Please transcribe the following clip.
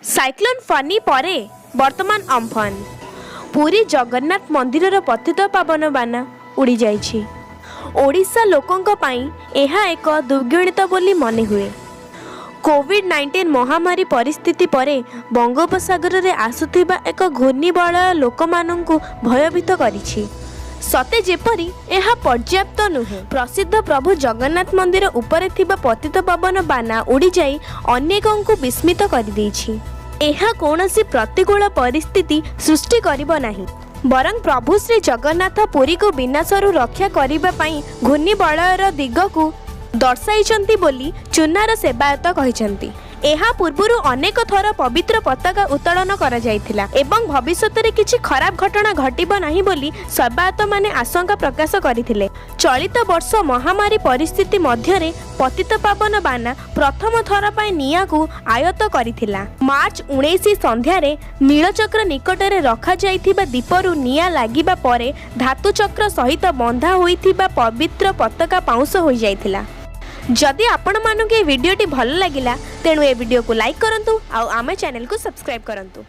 Cyclone funny परे वर्तमान Amphan Puri Jagannath मंदिर पतित पावन बाना उड़ी जाइछि। ओडिशा लोकंक पई एहा एक दुर्गुणित बोली मने हुए। कोविड-19 महामारी परिस्थिति परे बंगोपसागर रे आसुथिबा एक घूर्णिबलय लोकमानंकु भयभीत करिछि। सते जेपरी एहा पर्याप्त नुहे। प्रसिद्ध प्रभु जगन्नाथ मंदिर उपरे थिबा पतित पावन बाना उड़ी जाई अनेकंकु विस्मित करि दैछि। एहा कोनोसी प्रतिकूल परिस्थिति सृष्टि करिब नाही, बरं प्रभु श्री जगन्नाथ पुरी को विनाशरू रक्षा करिबा पई घूर्णिबलयर दिगकु दर्शाइछन्ति बोली चुनार सेवायत कहिछन्ति। एहा पूर्वरु अनेक थर पवित्र पताका उत्तोलन करा जायथिला एवं भविष्यत रे किछि खराब घटना घटिब नाही बोली सेवायत माने आशंका प्रकाश करिथिले। चलित वर्ष महामारी परिस्थिति मध्यरे पतित पावन बाना प्रथम थर पई नियाकु आयत्त करिथिला। मार्च 19 संध्यारे नीलचक्र निकटरे रखा जायथिबा दीपरु निया लागिबा परे धातु चक्र सहित बंधा होइथिबा पवित्र पताका पाउंस होई जायथिला। जदि आपण मानू के वीडियोटी भल लागिला तेणु ए वीडियो को लाइक करंतु आ आमे चैनल को सब्सक्राइब करंतु।